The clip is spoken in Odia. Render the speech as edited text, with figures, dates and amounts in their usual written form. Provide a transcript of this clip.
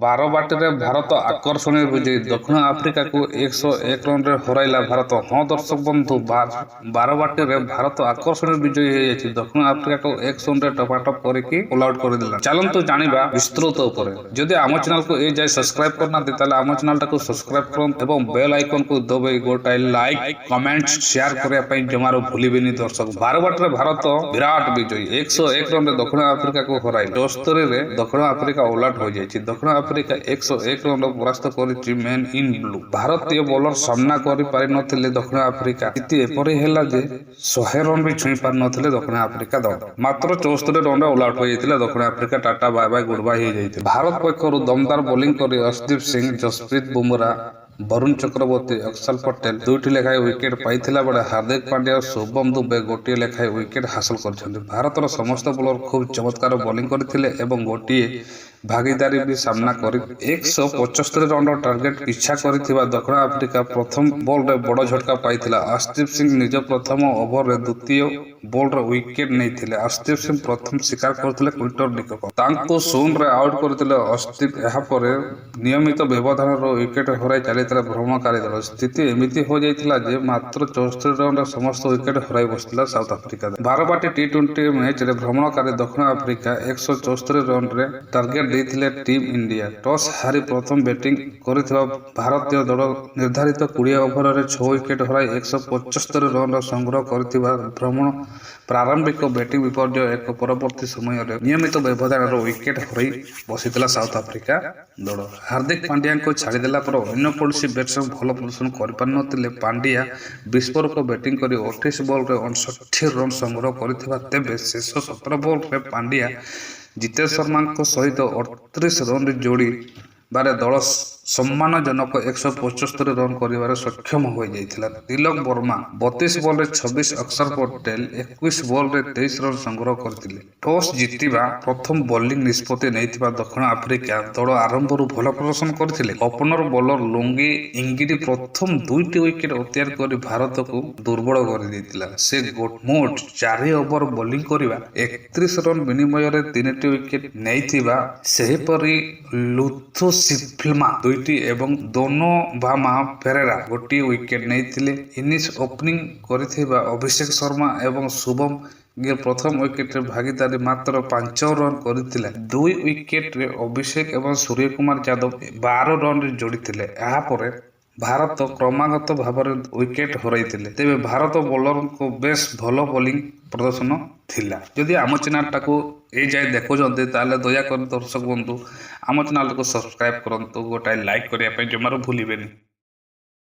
ବାରବାଟୀରେ ଭାରତ ଆକର୍ଷଣୀୟ ବିଜୟୀ ଦକ୍ଷିଣ ଆଫ୍ରିକାକୁ 101 ରନରେ ହରାଇଲା ଭାରତ। ହଁ ଦର୍ଶକ ବନ୍ଧୁ, ବାରବାଟୀରେ ଭାରତ ଆକର୍ଷଣୀୟ ବିଜୟୀ ହୋଇଯାଇଛି। ଦକ୍ଷିଣ ଆଫ୍ରିକାକୁ 1 ରନରେ ଟପାଟପ କରିକି ଅଲ୍ ଆଉଟ୍ କରିଦେଲା। ଚାଲନ୍ତୁ ଜାଣିବା ବିସ୍ତୃତ ଉପରେ। ଯଦି ଆମ ଚ୍ୟାନେଲକୁ ଏ ଯାଏ ସବସ୍କ୍ରାଇବ କରିନାହାନ୍ତି ତାହେଲେ ଆମ ଚ୍ୟାନେଲଟାକୁ ସବସ୍କ୍ରାଇବ କରନ୍ତୁ ଏବଂ ବେଲ୍ ଆଇକନକୁ ଦବାଇ ଗୋଟାଏ ଲାଇକ୍, କମେଣ୍ଟ, ସେୟାର କରିବା ପାଇଁ ଜମାରୁ ଭୁଲିବେନି ଦର୍ଶକ। ବାରବାଟୀରେ ଭାରତ ବିରାଟ ବିଜୟୀ 101 ରନରେ ଦକ୍ଷିଣ ଆଫ୍ରିକାକୁ ହରାଇଲା। 74ରେ ଦକ୍ଷିଣ ଆଫ୍ରିକା ଅଲ୍ ଆଉଟ୍ ହୋଇଯାଇଛି। ଦକ୍ଷିଣ ଆଫ୍ରିକା 101 ରନରେ ପରାସ୍ତ କରିଛି ମେନ୍ ଇନ୍ ବ୍ଲୁ। ଭାରତୀୟ ବୋଲର ସାମ୍ନା କରିପାରିନଥିଲେ ଦକ୍ଷିଣ ଆଫ୍ରିକା। ସ୍ଥିତି ଏପରି ହେଲା ଯେ 100 ରନ୍ ବି ଛୁଇଁ ପାରିନଥିଲେ ଦକ୍ଷିଣ ଆଫ୍ରିକା ଦଳ। ମାତ୍ର 74 ରନରେ ଅଲ୍ ଆଉଟ୍ ହୋଇଯାଇଥିଲା ଦକ୍ଷିଣ Africa. Tata bye bye goodbye ହୋଇଯାଇଥିଲା। ଭାରତ ପକ୍ଷରୁ ଦମଦାର ବୋଲିଂ କରି ଅର୍ଶଦୀପ ସିଂ, ଜସପ୍ରୀତ ବୁମରା, ବରୁଣ ଚକ୍ରବର୍ତ୍ତୀ, ଅକ୍ସଲ ପଟେଲ 2ଟି ଲେଖାଏଁ ୱିକେଟ୍ ପାଇଥିଲା ବେଳେ ହାର୍ଦ୍ଦିକ ପାଣ୍ଡ୍ୟା ଓ ଶୁଭମ ଦୁବେ ଗୋଟିଏ ଲେଖାଏଁ ୱିକେଟ୍ ହାସଲ କରିଛନ୍ତି। ଭାରତର ସମସ୍ତ ବୋଲର ଖୁବ୍ ଚମତ୍କାର ବୋଲିଂ କରିଥିଲେ ଏବଂ ଗୋଟିଏ ଭାଗିଦାରୀ ବି ସାମ୍ନା କରି 175 ରନର ଟାର୍ଗେଟ ପିଛା କରିଥିବା ଦକ୍ଷିଣ ଆଫ୍ରିକା ପ୍ରଥମ ବଲରେ ବଡ଼ ଝଟକା ପାଇଥିଲା। ଅର୍ଶଦୀପ ସିଂ ନିଜ ପ୍ରଥମ ଓଭରରେ ଦ୍ୱିତୀୟ ବଲରେ ୱିକେଟ୍ ନେଇଥିଲେ। ଅର୍ଶଦୀପ ସିଂ ପ୍ରଥମ ଶିକାର କରିଥିଲେ କ୍ୱିଣ୍ଟନ ଡିକକ। ତାଙ୍କୁ 0ରେ ଆଉଟ୍ କରିଥିଲେ ଅର୍ଶଦୀପ। ଏହାପରେ ନିୟମିତ ବ୍ୟବଧାନର ୱିକେଟ୍ ହରାଇ ଚାଲିଥିଲା ଭ୍ରମଣକାରୀ ଦଳ। ସ୍ଥିତି ଏମିତି ହୋଇଯାଇଥିଲା ଯେ ମାତ୍ର 74 ରନରେ ସମସ୍ତ ୱିକେଟ୍ ହରାଇ ବସିଥିଲା ସାଉଥ ଆଫ୍ରିକା। ବାରବାଟୀ ଟି20 ମ୍ୟାଚରେ ଭ୍ରମଣକାରୀ ଦକ୍ଷିଣ ଆଫ୍ରିକା 174 ରନରେ ଟାର୍ଗେଟ ଦେଇଥିଲେ ଟିମ୍ ଇଣ୍ଡିଆ। ଟସ୍ ହାରି ପ୍ରଥମ ବ୍ୟାଟିଂ କରିଥିବା ଭାରତୀୟ ଦଳ ନିର୍ଦ୍ଧାରିତ 20 ଓଭରରେ 6 ୱିକେଟ୍ ହରାଇ 175 ରନର ସଂଗ୍ରହ କରିଥିବା ପ୍ରାରମ୍ଭିକ ବ୍ୟାଟିଂ ବିପର୍ଯ୍ୟୟ ଏକ ପରବର୍ତ୍ତୀ ସମୟରେ ନିୟମିତ ବ୍ୟବଧାନର ୱିକେଟ୍ ହରାଇ ବସିଥିଲା ସାଉଥ ଆଫ୍ରିକା ଦଳ। ହାର୍ଦ୍ଦିକ ପାଣ୍ଡ୍ୟାଙ୍କୁ ଛାଡ଼ିଦେଲା ପରେ ଅନ୍ୟ କୌଣସି ବ୍ୟାଟ୍ସମ୍ୟାନ୍ ଭଲ ପ୍ରଦର୍ଶନ କରିପାରିନଥିଲେ। ପାଣ୍ଡ୍ୟା ବିସ୍ଫୋରକ ବ୍ୟାଟିଂ କରି 28 ବଲରେ 59 ରନ୍ ସଂଗ୍ରହ କରିଥିବା ତେବେ ଶେଷ 17 ବଲରେ ପାଣ୍ଡ୍ୟା ଜିତେଶ ଶର୍ମାଙ୍କ ସହିତ 38 ରନରେ ଯୋଡ଼ିବାରେ ଦଳ ସମ୍ମାନଜନକ 175 ରନ୍ କରିବାରେ ସକ୍ଷମ ହୋଇଯାଇଥିଲା। ତିଲକ ବର୍ମା 32 ବଲରେ 26, ଅକ୍ସର ପଟେଲ 21 ବଲରେ 23 ରନ୍ ସଂଗ୍ରହ କରିଥିଲେ। ଟସ୍ ଜିତିବା ପ୍ରଥମ ବୋଲିଂ ନିଷ୍ପତ୍ତି ନେଇଥିବା ଦକ୍ଷିଣ ଆଫ୍ରିକା ଦଳ ଆରମ୍ଭରୁ ଭଲ ପ୍ରଦର୍ଶନ କରିଥିଲେ। ଓପନର ବୋଲର ଲୁଙ୍ଗି ଇଙ୍ଗିଡ଼ି ପ୍ରଥମ 2ଟି ୱିକେଟ୍ ଅକ୍ତିଆର କରି ଭାରତକୁ ଦୁର୍ବଳ କରିଦେଇଥିଲା। ସେ ମୋଟ 4 ଓଭର ବୋଲିଂ କରିବା 31 ରନ୍ ବିନିମୟରେ 3ଟି ୱିକେଟ୍ ନେଇଥିବା ସେହିପରି ଲୁଥୁସିଲ୍ଭା 2ଟି ଏବଂ ଦୋନୋଭାମା ପେରେରା ଗୋଟିଏ ୱିକେଟ୍ ନେଇଥିଲେ। ଇନିଂସ ଓପନିଂ କରିଥିବା ଅଭିଷେକ ଶର୍ମା ଏବଂ ଶୁଭମ ଗିଲ୍ ପ୍ରଥମ ୱିକେଟରେ ଭାଗିଦାରୀ ମାତ୍ର 5 ରନ୍ କରିଥିଲେ। 2 ୱିକେଟରେ ଅଭିଷେକ ଏବଂ ସୂର୍ଯ୍ୟକୁମାର ଯାଦବ 12 ରନରେ ଯୋଡ଼ିଥିଲେ। ଏହାପରେ ଭାରତ କ୍ରମାଗତ ଭାବରେ ୱିକେଟ୍ ହରାଇଥିଲେ। ତେବେ ଭାରତ ବୋଲରଙ୍କ ବେଶ୍ ଭଲ ବୋଲିଂ ପ୍ରଦର୍ଶନ ଥିଲା। ଯଦି ଆମ ଚ୍ୟାନେଲଟାକୁ ଏ ଯାଏ ଦେଖୁଛନ୍ତି ତାହେଲେ ଦୟାକରି ଦର୍ଶକ ବନ୍ଧୁ ଆମ ଚ୍ୟାନେଲକୁ ସବସ୍କ୍ରାଇବ କରନ୍ତୁ, ଗୋଟାଏ ଲାଇକ୍ କରିବା ପାଇଁ ଜମାରୁ ଭୁଲିବେନି।